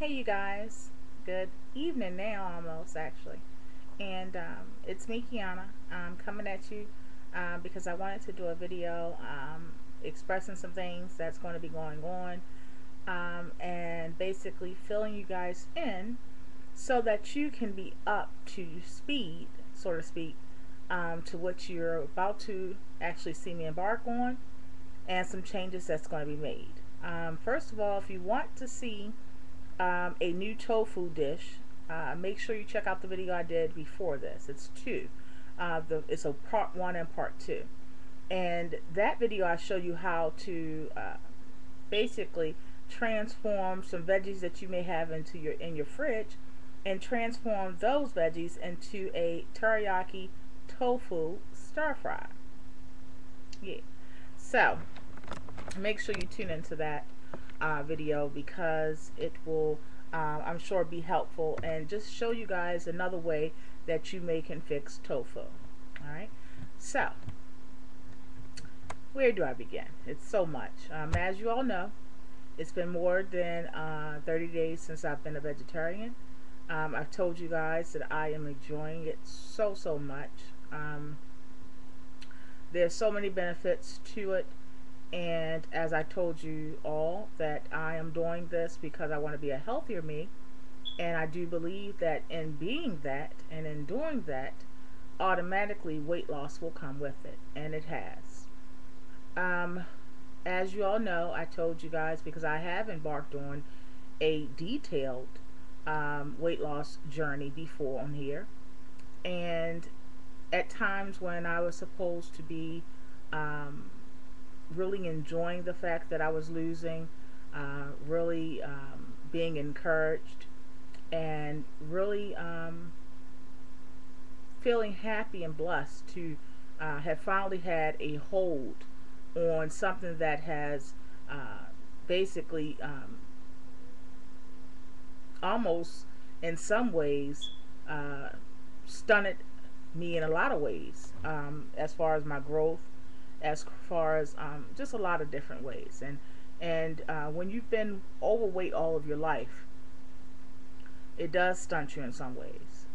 Hey you guys, good evening now almost actually. And it's me, Kiana. I'm coming at you because I wanted to do a video expressing some things that's going to be going on and basically filling you guys in so that you can be up to speed, so to speak, to what you're about to actually see me embark on and some changes that's going to be made. First of all, if you want to see a new tofu dish, make sure you check out the video I did before this. It's two. It's a part one and part two. And that video I show you how to basically transform some veggies that you may have into your fridge and transform those veggies into a teriyaki tofu stir fry. Yeah. So make sure you tune into that video because it will I'm sure be helpful and just show you guys another way that you may can fix tofu. Alright, so where do I begin? It's so much. As you all know, it's been more than 30 days since I've been a vegetarian. I've told you guys that I am enjoying it so much. There's so many benefits to it, and as I told you all, that I am doing this because I want to be a healthier me, and I do believe that in being that and in doing that, automatically weight loss will come with it, and it has. Um, as you all know, I told you guys because I have embarked on a detailed weight loss journey before on here, and at times when I was supposed to be really enjoying the fact that I was losing, really being encouraged, and really feeling happy and blessed to have finally had a hold on something that has basically almost in some ways stunted me in a lot of ways, as far as my growth, as far as just a lot of different ways. And when you've been overweight all of your life, it does stunt you in some ways.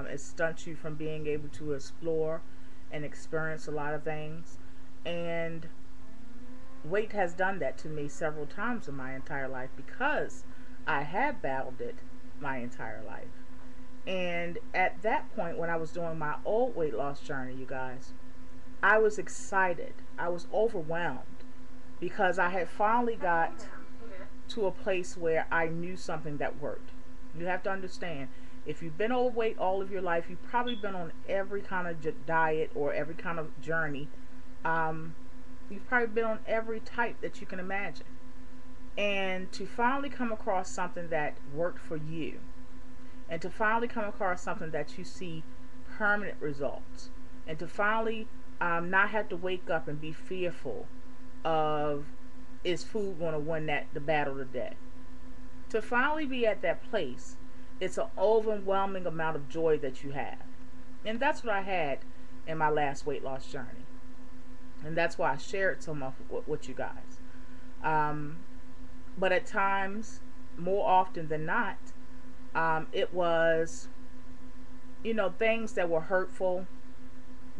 It stunts you from being able to explore and experience a lot of things. And weight has done that to me several times in my entire life because I have battled it my entire life. And at that point, when I was doing my old weight loss journey, you guys, I was excited. I was overwhelmed because I had finally got to a place where I knew something that worked. You have to understand, if you've been overweight all of your life, you've probably been on every kind of diet or every kind of journey. You've probably been on every type that you can imagine. And to finally come across something that worked for you, and to finally come across something that you see permanent results, and to finally not have to wake up and be fearful of, is food going to win the battle today. To finally be at that place, it's an overwhelming amount of joy that you have. And that's what I had in my last weight loss journey. And that's why I shared so much with you guys. But at times, more often than not, it was, things that were hurtful,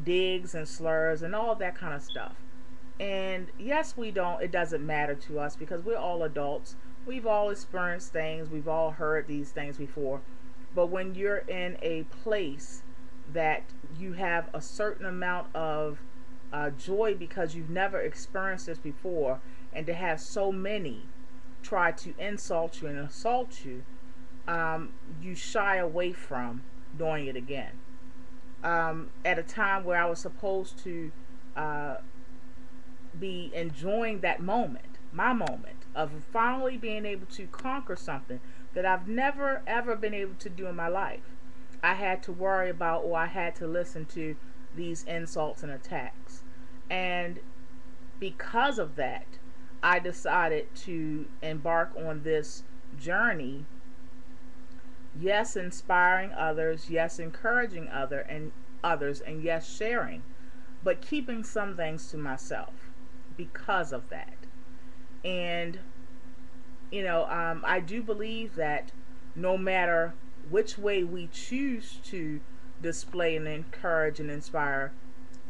digs and slurs and all that kind of stuff. And yes, it doesn't matter to us because we're all adults. We've all experienced things. We've all heard these things before. But when you're in a place that you have a certain amount of joy because you've never experienced this before, and to have so many try to insult you and assault you, you shy away from doing it again. At a time where I was supposed to be enjoying that moment, my moment of finally being able to conquer something that I've never ever been able to do in my life, I had to worry about, or I had to listen to these insults and attacks. And because of that, I decided to embark on this journey. Yes, inspiring others, yes, encouraging others, and yes, sharing, but keeping some things to myself because of that. And I do believe that no matter which way we choose to display and encourage and inspire,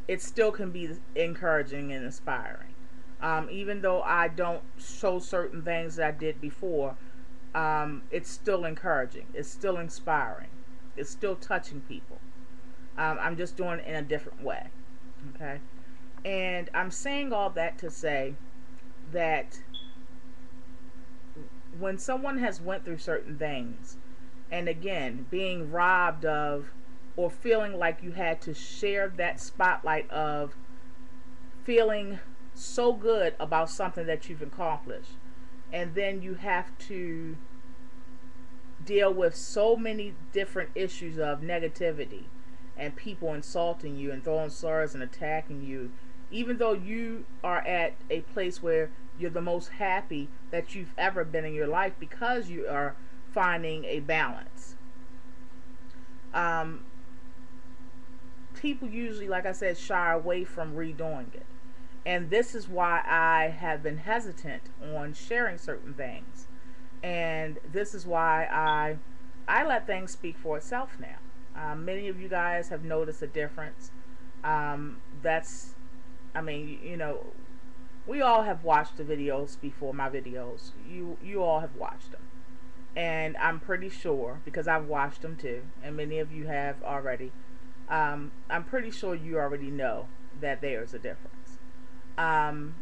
it still can be encouraging and inspiring. Even though I don't show certain things that I did before, it's still encouraging. It's still inspiring. It's still touching people. I'm just doing it in a different way. Okay? And I'm saying all that to say that when someone has went through certain things, and again, being robbed of or feeling like you had to share that spotlight of feeling so good about something that you've accomplished, and then you have to deal with so many different issues of negativity and people insulting you and throwing slurs and attacking you, even though you are at a place where you're the most happy that you've ever been in your life because you are finding a balance. Um, People usually, like I said, shy away from redoing it. And this is why I have been hesitant on sharing certain things. And this is why I let things speak for itself now. Many of you guys have noticed a difference. That's, I mean, you know, we all have watched the videos before my videos. You all have watched them. And I'm pretty sure, because I've watched them too, and many of you have already, I'm pretty sure you already know that there's a difference. Um,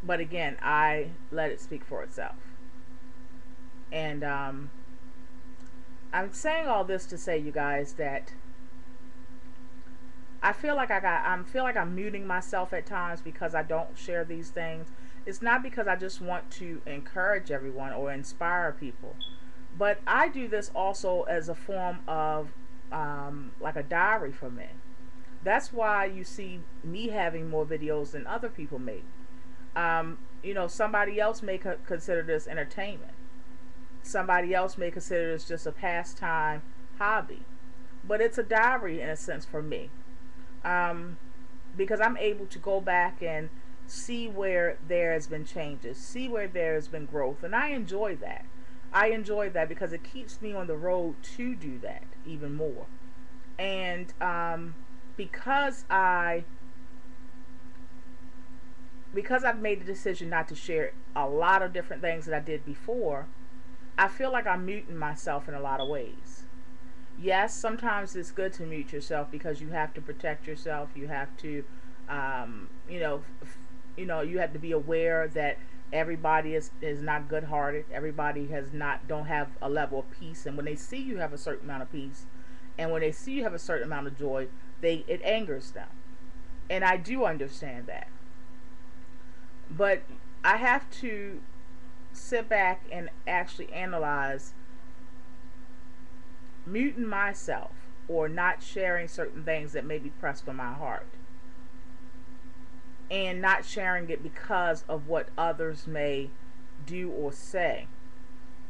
but again, I let it speak for itself. And I'm saying all this to say, you guys, that I feel like I'm muting myself at times because I don't share these things. It's not because I just want to encourage everyone or inspire people, but I do this also as a form of like a diary for me. That's why you see me having more videos than other people make. You know, somebody else may consider this entertainment. Somebody else may consider this just a pastime hobby. But it's a diary in a sense for me. Because I'm able to go back and see where there has been changes, see where there has been growth, and I enjoy that. I enjoy that because it keeps me on the road to do that even more. And because I've made the decision not to share a lot of different things that I did before, I feel like I'm muting myself in a lot of ways. Yes, sometimes it's good to mute yourself because you have to protect yourself. You have to, you know, you have to be aware that everybody is not good-hearted. Everybody don't have a level of peace, and when they see you have a certain amount of peace, and when they see you have a certain amount of joy, it angers them, and I do understand that. But I have to sit back and actually analyze muting myself or not sharing certain things that may be pressed on my heart, and not sharing it because of what others may do or say.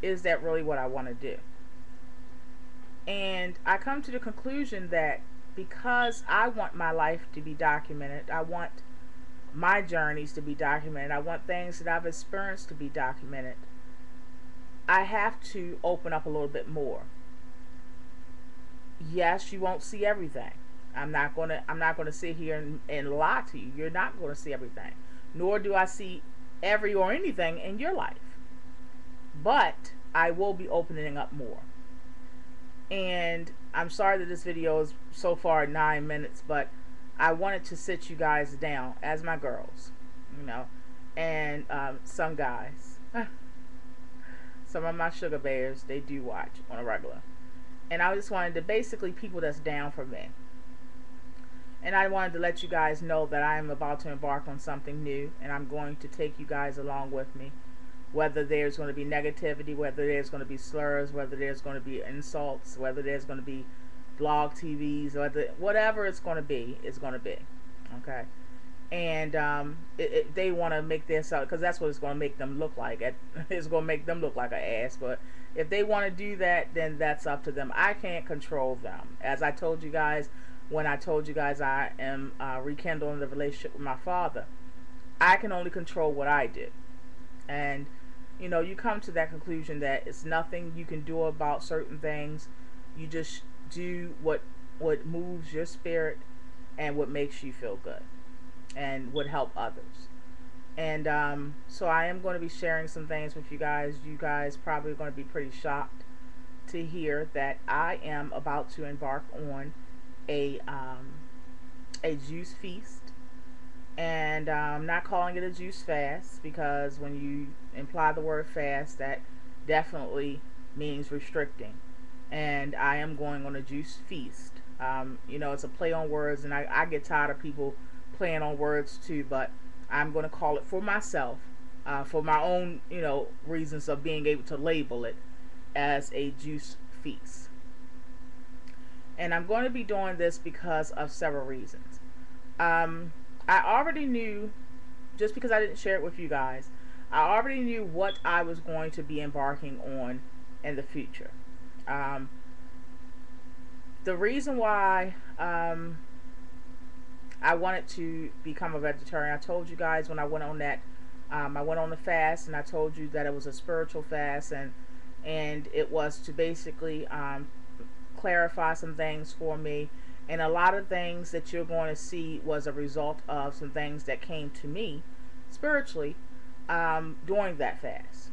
Is that really what I want to do? And I come to the conclusion that because I want my life to be documented, I want my journeys to be documented, I want things that I've experienced to be documented, I have to open up a little bit more. Yes, you won't see everything. I'm not gonna sit here and lie to you. You're not gonna see everything. Nor do I see every or anything in your life. But I will be opening up more. And I'm sorry that this video is so far 9 minutes, but I wanted to sit you guys down as my girls, you know, and some guys, some of my sugar bears, they do watch on a regular. And I just wanted to, basically, people that's down for me. And I wanted to let you guys know that I am about to embark on something new, and I'm going to take you guys along with me. Whether there's going to be negativity, whether there's going to be slurs, whether there's going to be insults, whether there's going to be blog TVs, whatever it's going to be, it's going to be. Okay? And they want to make this out, because that's what it's going to make them look like. It's going to make them look like an ass. But if they want to do that, then that's up to them. I can't control them. As I told you guys, when I told you guys I am rekindling the relationship with my father, I can only control what I do. And, you come to that conclusion that it's nothing you can do about certain things. You just do what moves your spirit and what makes you feel good and would help others. And so I am going to be sharing some things with you guys. You guys probably going to be pretty shocked to hear that I am about to embark on a um, a juice feast, and I'm not calling it a juice fast because when you imply the word fast, that definitely means restricting. And I am going on a juice feast. It's a play on words, and I get tired of people playing on words too, but I'm going to call it for myself, for my own, reasons of being able to label it as a juice feast. And I'm going to be doing this because of several reasons. I already knew, just because I didn't share it with you guys, I already knew what I was going to be embarking on in the future. Um, the reason why I wanted to become a vegetarian, I told you guys when I went on that, I went on a fast, and I told you that it was a spiritual fast, and it was to basically clarify some things for me. And a lot of things that you're going to see was a result of some things that came to me spiritually during that fast.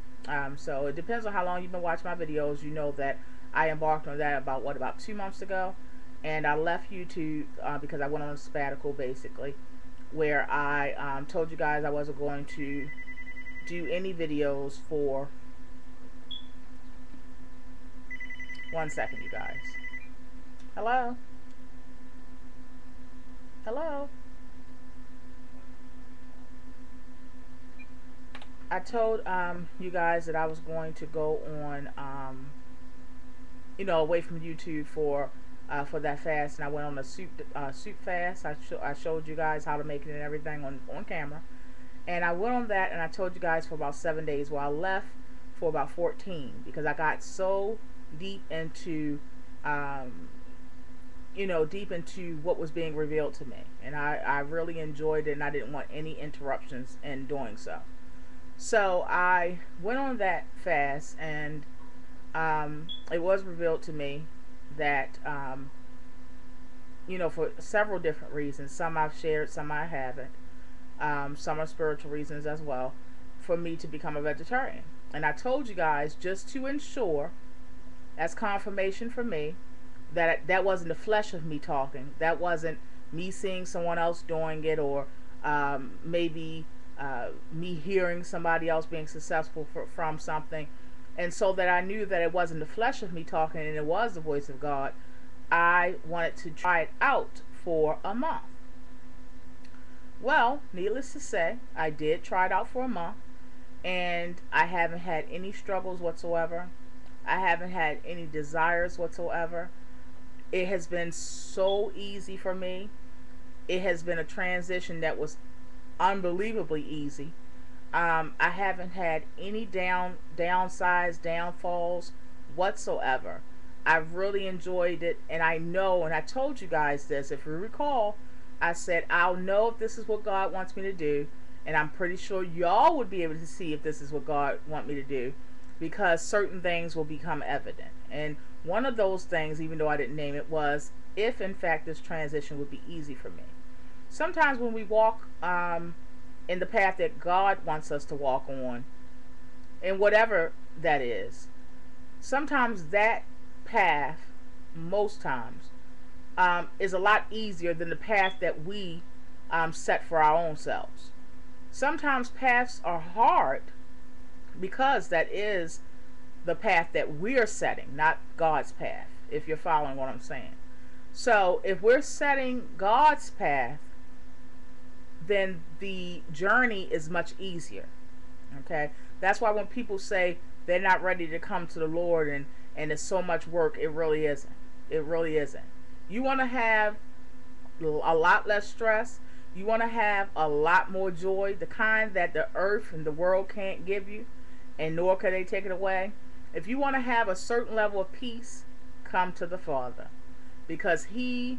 So it depends on how long you've been watching my videos. You know that I embarked on that about 2 months ago. And I left YouTube because I went on a sabbatical basically, where I told you guys I wasn't going to do any videos for 1 second, you guys. Hello? Hello? I told you guys that I was going to go on, away from YouTube for that fast, and I went on a soup fast. I showed you guys how to make it and everything on camera, and I went on that, and I told you guys for about 7 days. Well, I left for about 14 because I got so deep into deep into what was being revealed to me, and I really enjoyed it, and I didn't want any interruptions in doing so. So I went on that fast, and it was revealed to me that for several different reasons, some I've shared, some I haven't, some are spiritual reasons as well, for me to become a vegetarian. And I told you guys, just to ensure, as confirmation for me, that wasn't the flesh of me talking. That wasn't me seeing someone else doing it, or maybe me hearing somebody else being successful from something. And so that I knew that it wasn't the flesh of me talking and it was the voice of God, I wanted to try it out for a month. Well, needless to say, I did try it out for a month, and I haven't had any struggles whatsoever. I haven't had any desires whatsoever. It has been so easy for me. It has been a transition that was unbelievably easy. I haven't had any downsides, downfalls whatsoever. I've really enjoyed it, and I know, and I told you guys this, if you recall, I said I'll know if this is what God wants me to do, and I'm pretty sure y'all would be able to see if this is what God wants me to do, because certain things will become evident. And one of those things, even though I didn't name it, was if in fact this transition would be easy for me. Sometimes when we walk in the path that God wants us to walk on, and whatever that is, sometimes that path, most times, is a lot easier than the path that we set for our own selves. Sometimes paths are hard because that is the path that we're setting, not God's path, if you're following what I'm saying. So if we're setting God's path, then the journey is much easier. Okay? That's why when people say they're not ready to come to the Lord and it's so much work, it really isn't. It really isn't. You want to have a lot less stress. You want to have a lot more joy, the kind that the earth and the world can't give you, and nor can they take it away. If you want to have a certain level of peace, come to the Father, because He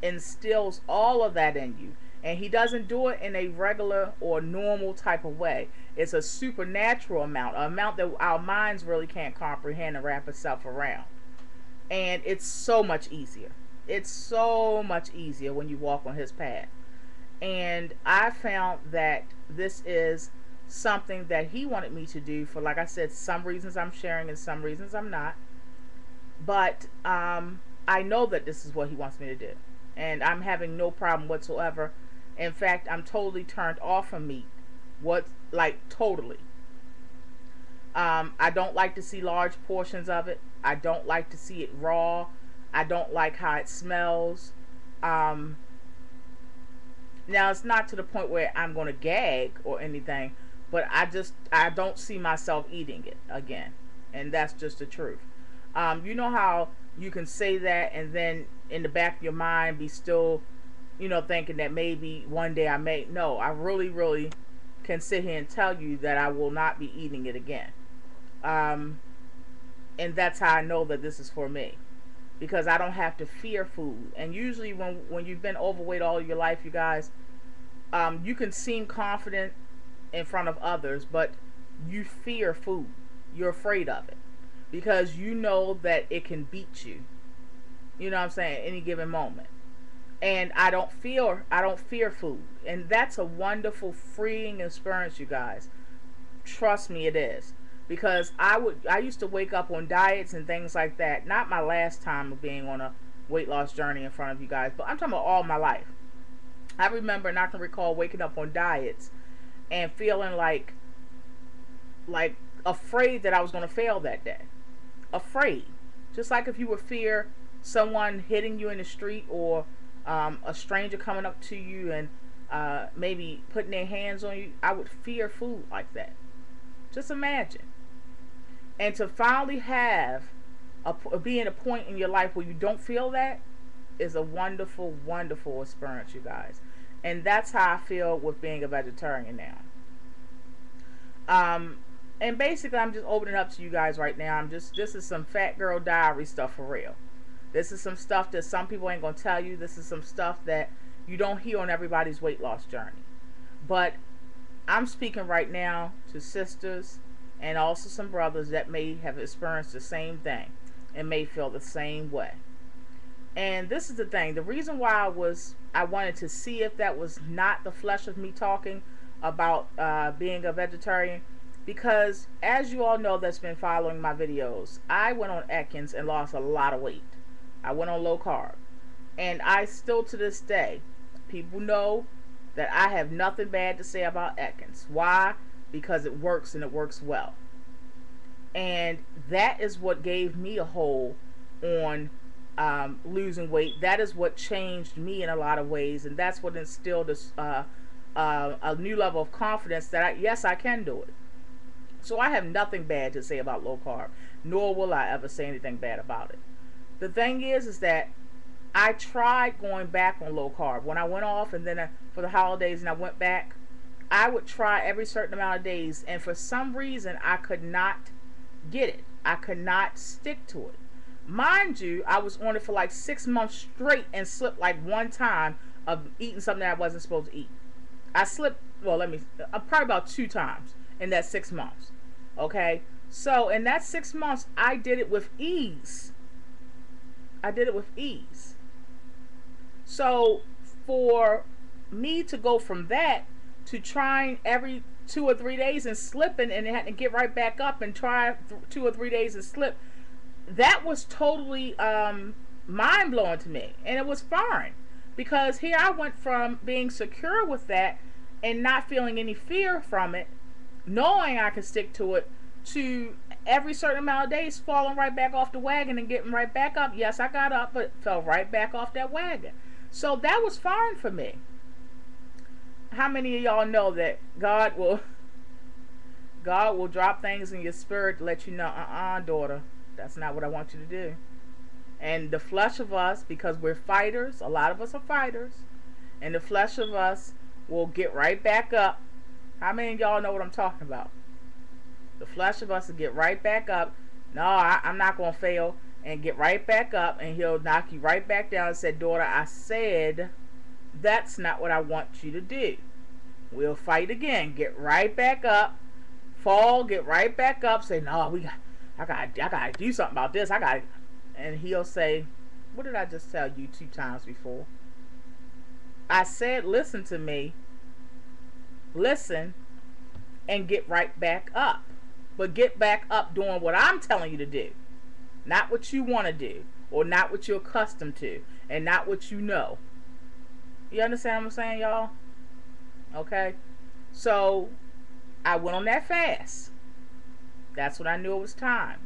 instills all of that in you. And He doesn't do it in a regular or normal type of way. It's a supernatural amount, an amount that our minds really can't comprehend and wrap itself around. And it's so much easier. It's so much easier when you walk on his path. And I found that this is something that he wanted me to do for, like I said, some reasons I'm sharing and some reasons I'm not. But I know that this is what he wants me to do. And I'm having no problem whatsoever. In fact, I'm totally turned off from meat. What, like, totally. I don't like to see large portions of it. I don't like to see it raw. I don't like how it smells. Now, it's not to the point where I'm going to gag or anything, but I don't see myself eating it again. And that's just the truth. You know how you can say that and then in the back of your mind be still, thinking that maybe one day I may. No, I really, really can sit here and tell you that I will not be eating it again. And that's how I know that this is for me, because I don't have to fear food. And usually when you've been overweight all your life, you guys, you can seem confident in front of others, but you fear food. You're afraid of it because you know that it can beat you. You know what I'm saying? Any given moment. And I don't fear food. And that's a wonderful, freeing experience, you guys. Trust me, it is. Because I used to wake up on diets and things like that. Not my last time of being on a weight loss journey in front of you guys, but I'm talking about all my life. I remember, and I can recall waking up on diets and feeling like afraid that I was going to fail that day. Afraid. Just like if you would fear someone hitting you in the street, or a stranger coming up to you and maybe putting their hands on you. I would fear food like that. Just imagine. And to finally be in a point in your life where you don't feel that is a wonderful, wonderful experience, you guys. And that's how I feel with being a vegetarian now. And basically, I'm just opening up to you guys right now. This is some fat girl diary stuff for real. This is some stuff that some people ain't gonna tell you. This is some stuff that you don't hear on everybody's weight loss journey. But I'm speaking right now to sisters and also some brothers that may have experienced the same thing and may feel the same way. And this is the thing. The reason why I wanted to see if that was not the flesh of me talking about being a vegetarian, because as you all know that's been following my videos, I went on Atkins and lost a lot of weight. I went on low carb. And I still to this day, people know that I have nothing bad to say about Atkins. Why? Because it works, and it works well. And that is what gave me a hold on losing weight. That is what changed me in a lot of ways. And that's what instilled a new level of confidence that yes, I can do it. So I have nothing bad to say about low carb, nor will I ever say anything bad about it. The thing is that I tried going back on low carb. When I went off and then for the holidays and I went back, I would try every certain amount of days, and for some reason I could not get it. I could not stick to it. Mind you, I was on it for like 6 months straight and slipped like one time of eating something that I wasn't supposed to eat. I slipped, probably about 2 times in that 6 months. Okay? So in that 6 months, I did it with ease. So for me to go from that to trying every 2 or 3 days and slipping, and had to get right back up and try 2 or 3 days and slip, that was totally mind-blowing to me. And it was foreign, because here I went from being secure with that and not feeling any fear from it, knowing I could stick to it, to every certain amount of days falling right back off the wagon and getting right back up. Yes, I got up, but fell right back off that wagon. So that was foreign for me. How many of y'all know that God will drop things in your spirit to let you know, daughter, that's not what I want you to do. And the flesh of us, because we're fighters, a lot of us are fighters, and the flesh of us will get right back up. How many of y'all know what I'm talking about? The flesh of us will get right back up. No, I'm not going to fail. And get right back up, and he'll knock you right back down and say, daughter, I said that's not what I want you to do. We'll fight again. Get right back up fall, get right back up, say, no, I gotta do something about this. And he'll say, what did I just tell you 2 times before? I said, listen to me, listen, and get right back up. But get back up doing what I'm telling you to do, not what you want to do, or not what you're accustomed to, and not what you know. You understand what I'm saying, y'all? Okay? So, I went on that fast. That's when I knew it was time.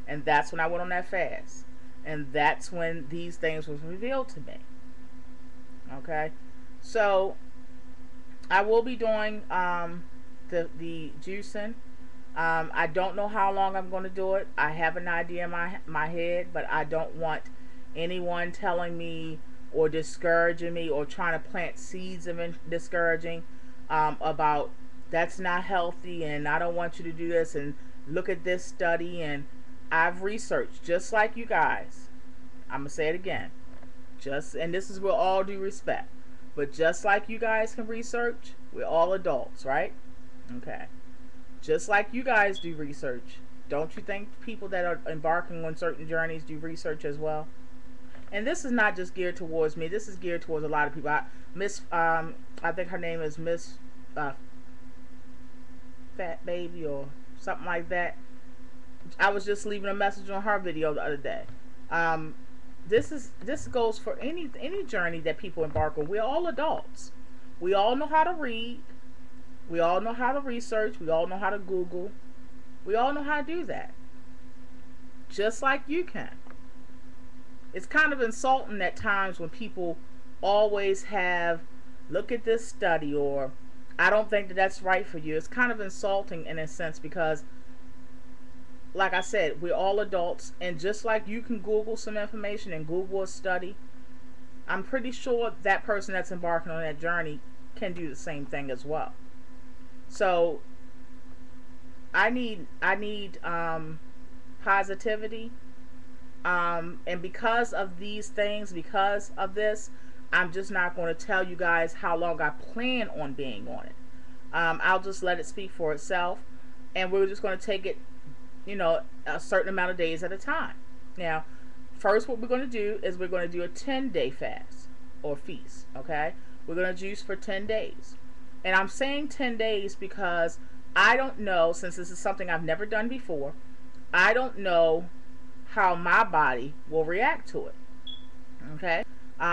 And that's when I went on that fast. And that's when these things was revealed to me. Okay? So, I will be doing the juicing. I don't know how long I'm going to do it. I have an idea in my head, but I don't want anyone telling me or discouraging me or trying to plant seeds of discouraging about that's not healthy and I don't want you to do this and look at this study. And I've researched just like you guys. I'm going to say it again. And this is with all due respect. But just like you guys can research, we're all adults, right? Okay. Just like you guys do research, don't you think people that are embarking on certain journeys do research as well? And this is not just geared towards me. This is geared towards a lot of people. I think her name is Miss Fat Baby or something like that. I was just leaving a message on her video the other day. This goes for any journey that people embark on. We're all adults. We all know how to read. We all know how to research. We all know how to Google. We all know how to do that. Just like you can. It's kind of insulting at times when people always have, look at this study, or I don't think that that's right for you. It's kind of insulting in a sense because, like I said, we're all adults. And just like you can Google some information and Google a study, I'm pretty sure that person that's embarking on that journey can do the same thing as well. So I need positivity, and because of these things, because of this, I'm just not going to tell you guys how long I plan on being on it. I'll just let it speak for itself, and we're just going to take it, a certain amount of days at a time. Now, first, what we're going to do is we're going to do a 10-day fast or feast. Okay, we're going to juice for 10 days. And I'm saying 10 days because I don't know, since this is something I've never done before, I don't know how my body will react to it. Okay?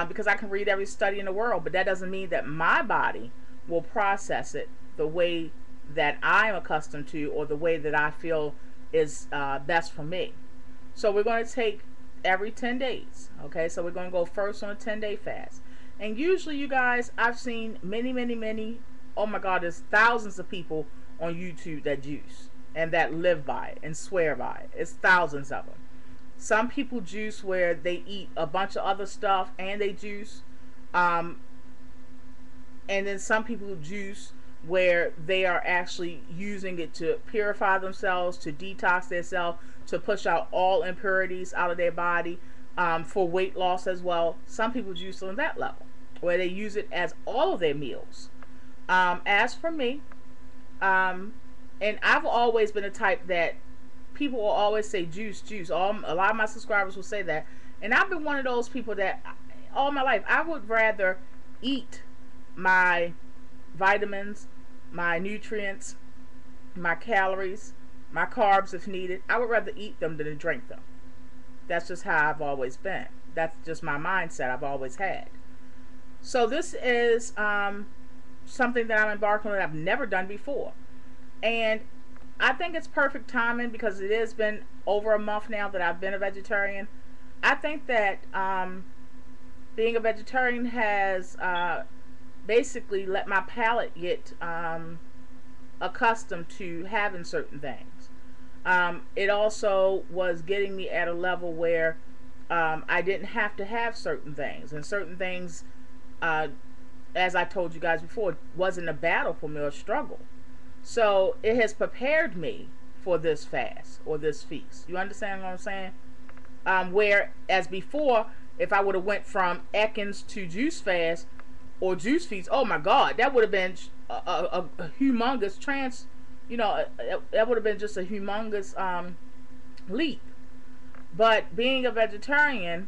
Because I can read every study in the world, but that doesn't mean that my body will process it the way that I'm accustomed to or the way that I feel is best for me. So we're going to take every 10 days. Okay? So we're going to go first on a 10-day fast. And usually, you guys, I've seen many, oh my God, there's thousands of people on YouTube that juice and that live by it and swear by it. It's thousands of them. Some people juice where they eat a bunch of other stuff and they juice. And then some people juice where they are actually using it to purify themselves, to detox themselves, to push out all impurities out of their body, for weight loss as well. Some people juice on that level where they use it as all of their meals. As for me, and I've always been a type that people will always say juice. A lot of my subscribers will say that, and I've been one of those people that all my life I would rather eat my vitamins, my nutrients, my calories, my carbs if needed. I would rather eat them than to drink them. That's just how I've always been. That's just my mindset I've always had. So this is something that I'm embarking on that I've never done before. And I think it's perfect timing because it has been over a month now that I've been a vegetarian. I think that being a vegetarian has basically let my palate get accustomed to having certain things. It also was getting me at a level where I didn't have to have certain things. And certain things, as I told you guys before, wasn't a battle for me or a struggle. So it has prepared me for this fast or this feast. You understand what I'm saying? Whereas before, if I would have went from Atkins to juice fast or juice feast, oh my God, that would have been a humongous You know, that would have been just a humongous leap. But being a vegetarian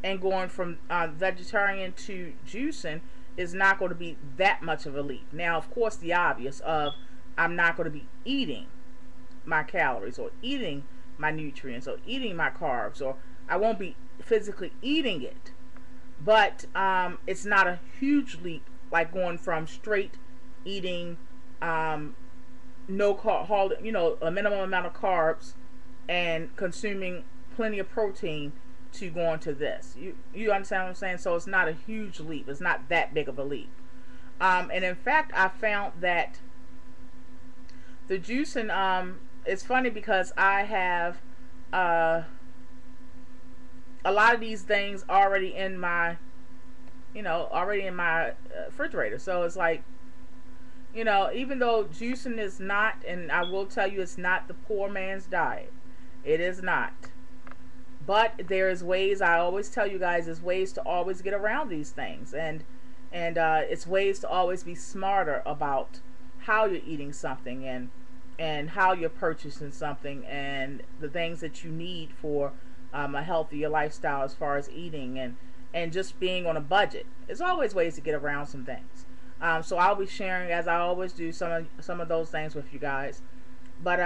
and going from vegetarian to juicing is not going to be that much of a leap. Now, of course, the obvious of I'm not going to be eating my calories or eating my nutrients or eating my carbs, or I won't be physically eating it. But it's not a huge leap like going from straight eating um, no carb, a minimum amount of carbs and consuming plenty of protein to go into this. You understand what I'm saying? So it's not a huge leap. It's not that big of a leap. And in fact, I found that the juicing, it's funny because I have uh, a lot of these things already in my, refrigerator. So it's like, even though juicing is not, and I will tell you, it's not the poor man's diet. It is not. But there's ways. I always tell you guys, there's ways to always get around these things, and it's ways to always be smarter about how you're eating something, and how you're purchasing something, and the things that you need for a healthier lifestyle as far as eating, and just being on a budget. There's always ways to get around some things. So I'll be sharing, as I always do, some of those things with you guys. But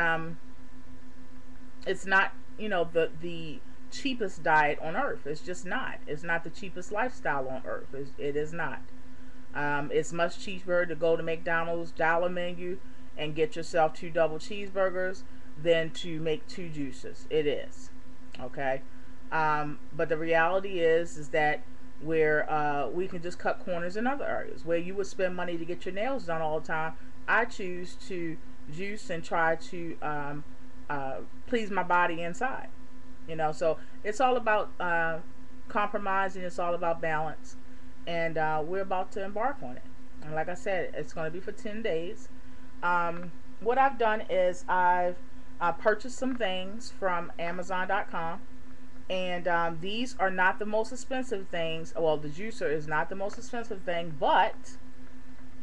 it's not, the cheapest diet on earth. It's just not. It's not the cheapest lifestyle on earth. It is not. It's much cheaper to go to McDonald's dollar menu and get yourself 2 double cheeseburgers than to make 2 juices. It is. Okay. But the reality is that where we can just cut corners in other areas where you would spend money to get your nails done all the time. I choose to juice and try to please my body inside. So it's all about compromising. It's all about balance, and we're about to embark on it. And like I said, it's going to be for 10 days. What I've done is I've purchased some things from Amazon.com, and these are not the most expensive things. Well, the juicer is not the most expensive thing, but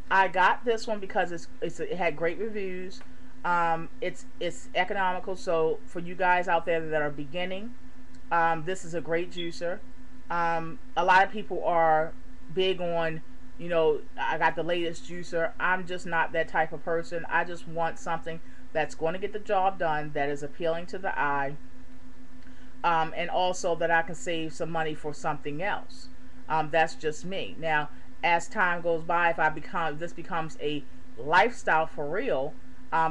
I got this one because it had great reviews. It's economical. So for you guys out there that are beginning, this is a great juicer. A lot of people are big on, I got the latest juicer. I'm just not that type of person. I just want something that's going to get the job done, that is appealing to the eye, and also that I can save some money for something else. That's just me. Now, as time goes by, if this becomes a lifestyle for real,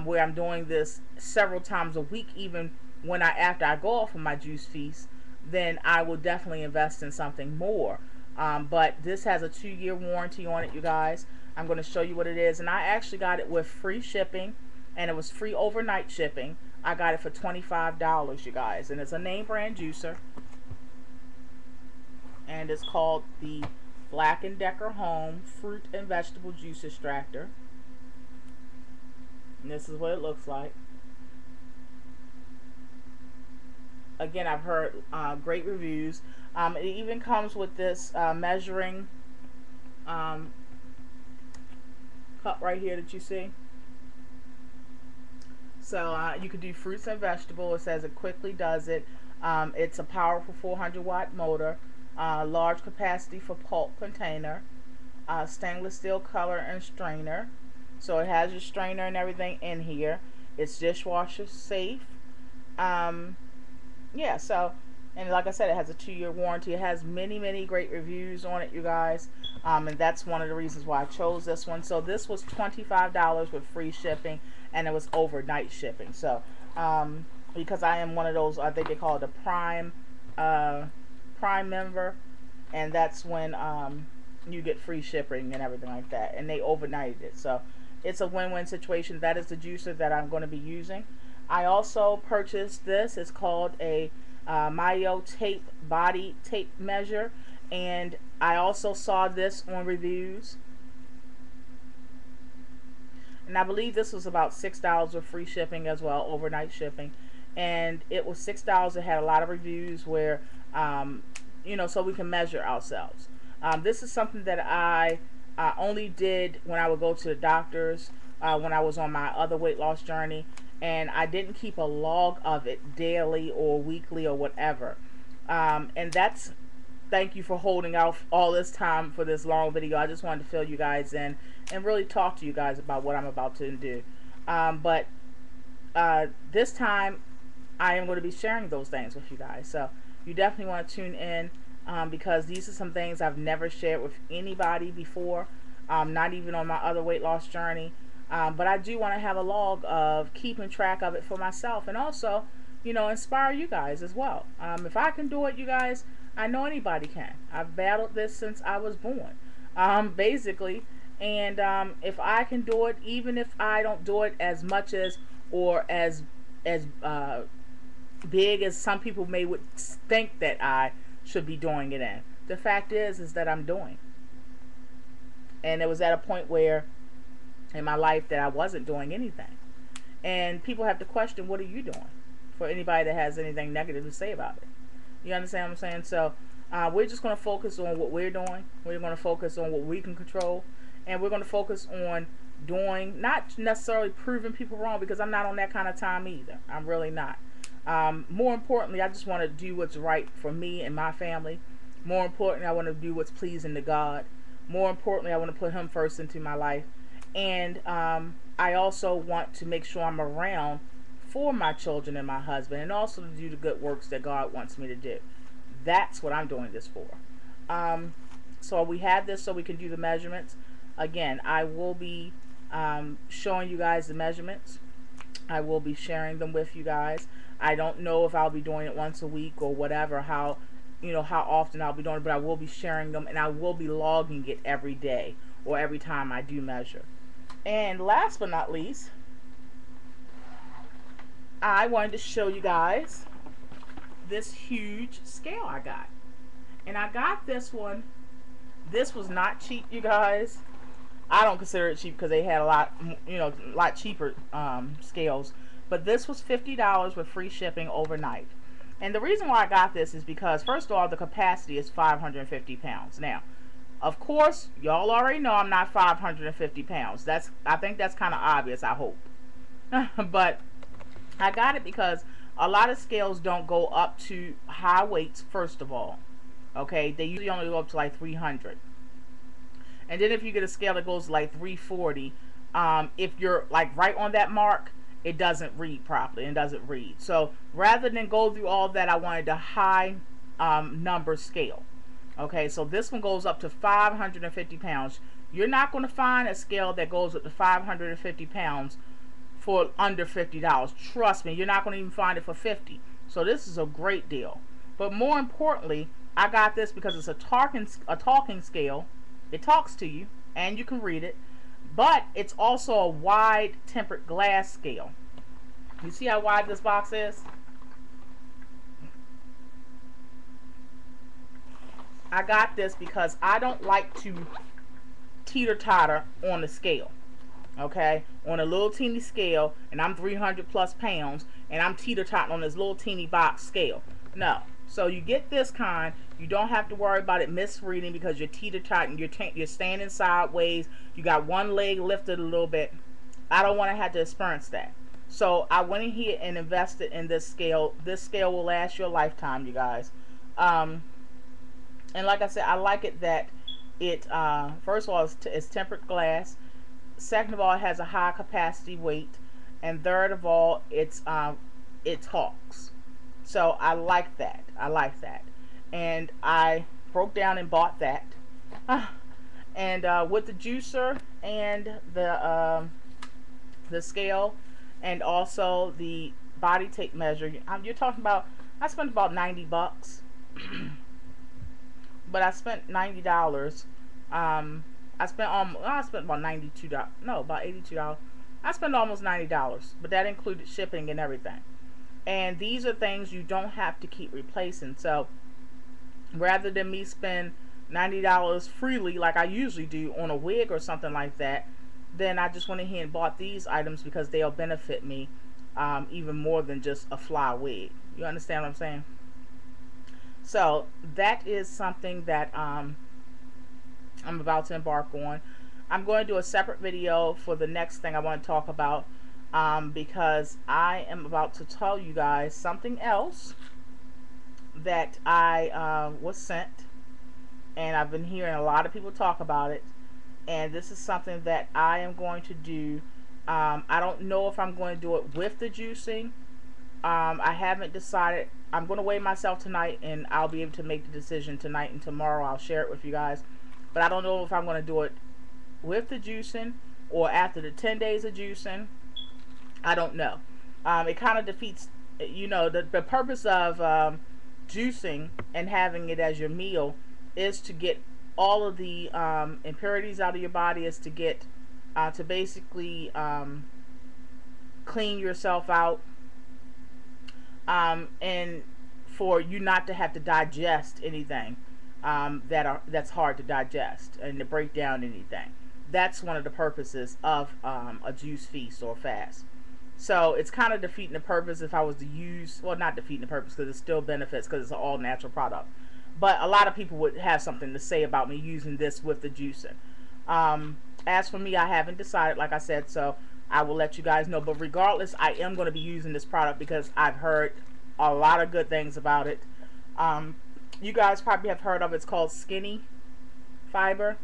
where I'm doing this several times a week, even after I go off of my juice feast, then I will definitely invest in something more. But this has a 2-year warranty on it, you guys. I'm going to show you what it is, and I actually got it with free shipping, and it was free overnight shipping. I got it for $25, you guys, and it's a name brand juicer, and it's called the Black & Decker Home Fruit and Vegetable Juice Extractor. And this is what it looks like. Again, I've heard great reviews. It even comes with this measuring cup right here that you see. So you can do fruits and vegetables. It says it quickly does it. It's a powerful 400-watt motor, large capacity for pulp container, stainless steel color and strainer. So it has your strainer and everything in here. It's dishwasher safe. Yeah, so, and like I said, it has a 2-year warranty. It has many great reviews on it, you guys. And that's one of the reasons why I chose this one. So this was $25 with free shipping, and it was overnight shipping. So, because I am one of those, I think they call it a Prime member, and that's when you get free shipping and everything like that. And they overnighted it. So it's a win-win situation. That is the juicer that I'm going to be using. I also purchased this. It's called a Mayo tape body tape measure, and I also saw this on reviews, and I believe this was about $6 with free shipping as well, overnight shipping, and it was $6. It had a lot of reviews where so we can measure ourselves. This is something that I only did when I would go to the doctors, when I was on my other weight loss journey, and I didn't keep a log of it daily or weekly or whatever. And that's thank you for holding out all this time for this long video. I just wanted to fill you guys in and really talk to you guys about what I'm about to do. But this time I am going to be sharing those things with you guys. So you definitely want to tune in, because these are some things I've never shared with anybody before, not even on my other weight loss journey. But I do want to have a log of keeping track of it for myself, and also, inspire you guys as well. If I can do it, you guys, I know anybody can. I've battled this since I was born, basically. And if I can do it, even if I don't do it as much as or as big as some people may would think that I should be doing it in, the fact is that I'm doing. And it was at a point where in my life that I wasn't doing anything, and people have to question, what are you doing? For anybody that has anything negative to say about it, you understand what I'm saying? So we're just going to focus on what we're doing. We're going to focus on what we can control, and we're going to focus on doing, not necessarily proving people wrong, because I'm not on that kind of time either. I'm really not. More importantly, I just want to do what's right for me and my family. More importantly, I want to do what's pleasing to God. More importantly, I want to put Him first into my life. And I also want to make sure I'm around for my children and my husband, and also to do the good works that God wants me to do. That's what I'm doing this for. So we have this so we can do the measurements. Again, I will be showing you guys the measurements. I will be sharing them with you guys. I don't know if I'll be doing it once a week or whatever, how often I'll be doing it, but I will be sharing them, and I will be logging it every day or every time I do measure. And last but not least, I wanted to show you guys this huge scale I got. And I got this one. This was not cheap, you guys. I don't consider it cheap because they had a lot cheaper scales. But this was $50 with free shipping overnight. And the reason why I got this is because, first of all, the capacity is 550 pounds. Now, of course, y'all already know I'm not 550 pounds. I think that's kind of obvious, I hope. But I got it because a lot of scales don't go up to high weights, first of all. Okay, they usually only go up to like 300. And then if you get a scale that goes to like 340, if you're like right on that mark, it doesn't read properly and doesn't read. So rather than go through all that, I wanted a high number scale. Okay, so this one goes up to 550 pounds. You're not going to find a scale that goes up to 550 pounds for under $50. Trust me, you're not going to even find it for 50. So this is a great deal. But more importantly, I got this because it's a talking scale. It talks to you and you can read it, but it's also a wide tempered glass scale. You see how wide this box is? I got this because I don't like to teeter-totter on the scale. Okay, on a little teeny scale, and I'm 300 plus pounds, and I'm teeter-tottering on this little teeny box scale. No. So you get this kind, you don't have to worry about it misreading because you're teeter-tottering, you're standing sideways, you got one leg lifted a little bit. I don't want to have to experience that. So I went in here and invested in this scale. This scale will last you a lifetime, you guys. And like I said, I like it that it, first of all, it's tempered glass. Second of all, it has a high capacity weight. And third of all, it talks. So I like that. I like that. And I broke down and bought that. And with the juicer and the scale and also the body tape measure, you're talking about, I spent about 90 bucks. But I spent $90. I spent about $92. No, about $82. I spent almost $90, but that included shipping and everything. And these are things you don't have to keep replacing. So rather than me spend $90 freely like I usually do on a wig or something like that, then I just went ahead and bought these items because they'll benefit me even more than just a fly wig. You understand what I'm saying? So that is something that I'm about to embark on. I'm going to do a separate video for the next thing I want to talk about, because I am about to tell you guys something else that I was sent, and I've been hearing a lot of people talk about it, and this is something that I am going to do. I don't know if I'm going to do it with the juicing. I haven't decided. I'm going to weigh myself tonight, and I'll be able to make the decision tonight, and tomorrow I'll share it with you guys. But I don't know if I'm going to do it with the juicing or after the 10 days of juicing. I don't know. It kind of defeats, the purpose of juicing and having it as your meal is to get all of the impurities out of your body, is to get to basically clean yourself out, and for you not to have to digest anything that's hard to digest and to break down anything. That's one of the purposes of a juice feast or fast. So it's kind of defeating the purpose if I was to use, well, not defeating the purpose because it still benefits because it's an all natural product. But a lot of people would have something to say about me using this with the juicing. As for me, I haven't decided, like I said, so I will let you guys know. But regardless, I am going to be using this product because I've heard a lot of good things about it. You guys probably have heard of it. It's called Skinny Fiber.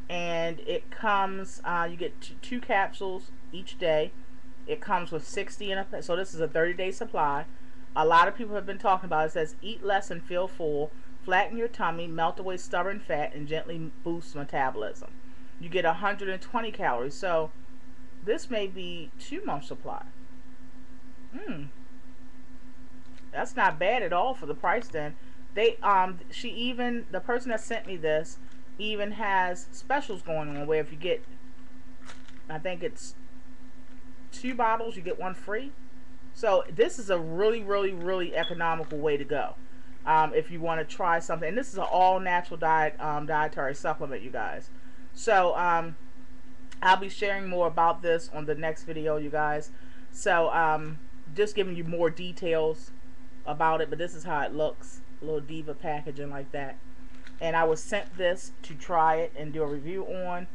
And it comes, you get two capsules each day. It comes with 60 in a, so this is a 30-day supply. A lot of people have been talking about it. It says eat less and feel full, flatten your tummy, melt away stubborn fat, and gently boost metabolism. You get 120 calories, so this may be 2 months supply. That's not bad at all for the price. Then they the person that sent me this even has specials going on where if you get, I think it's 2 bottles, you get 1 free. So this is a really, really, really economical way to go if you want to try something. And this is an all natural diet dietary supplement, you guys. So I'll be sharing more about this on the next video, you guys. So just giving you more details about it, but this is how it looks, a little diva packaging like that. And I was sent this to try it and do a review on,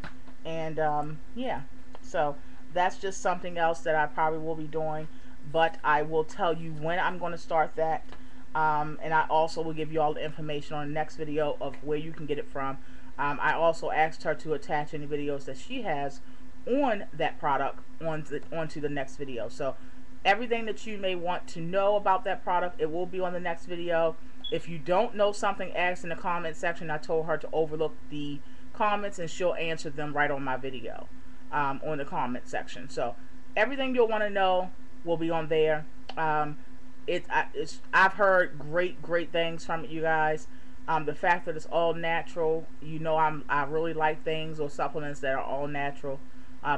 and yeah, so that's just something else that I probably will be doing, but I will tell you when I'm going to start that, and I also will give you all the information on the next video of where you can get it from. I also asked her to attach any videos that she has on that product onto the next video. So everything that you may want to know about that product, it will be on the next video. If you don't know something, ask in the comment section. I told her to overlook the comments and she'll answer them right on my video on the comment section. So everything you'll want to know will be on there. I've heard great things from it, you guys. The fact that it's all natural, I really like things or supplements that are all natural,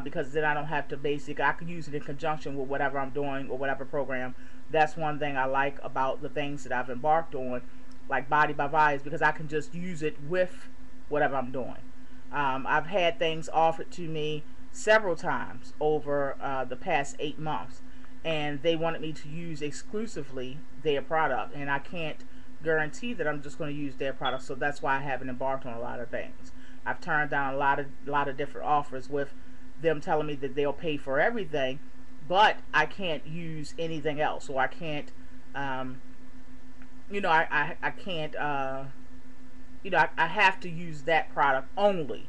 because then I don't have to I could use it in conjunction with whatever I'm doing or whatever program. That's one thing I like about the things that I've embarked on, like Body by Vibes, because I can just use it with whatever I'm doing. I've had things offered to me several times over the past 8 months, and they wanted me to use exclusively their product, and I can't guarantee that I'm just going to use their product, so that's why I haven't embarked on a lot of things. I've turned down a lot of different offers with them telling me that they'll pay for everything, but I can't use anything else, or I can't, I can't, I have to use that product only,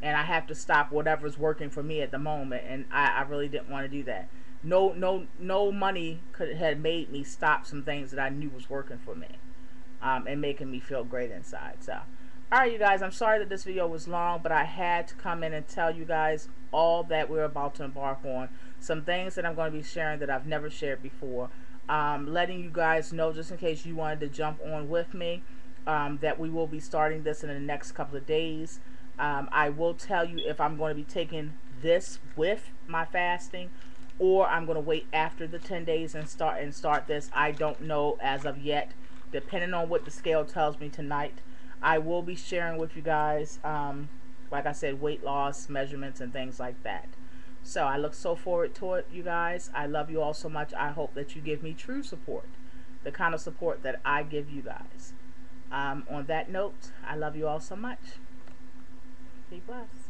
and I have to stop whatever's working for me at the moment, and I really didn't want to do that. No money could have made me stop some things that I knew was working for me, and making me feel great inside. So, alright, you guys, I'm sorry that this video was long, but I had to come in and tell you guys all that we're about to embark on. Some things that I'm going to be sharing that I've never shared before. Letting you guys know, just in case you wanted to jump on with me, that we will be starting this in the next couple of days. I will tell you if I'm going to be taking this with my fasting, or I'm going to wait after the 10 days and start this. I don't know as of yet, depending on what the scale tells me tonight. I will be sharing with you guys, like I said, weight loss measurements and things like that. So I look so forward to it, you guys. I love you all so much. I hope that you give me true support, the kind of support that I give you guys. On that note, I love you all so much. Be blessed.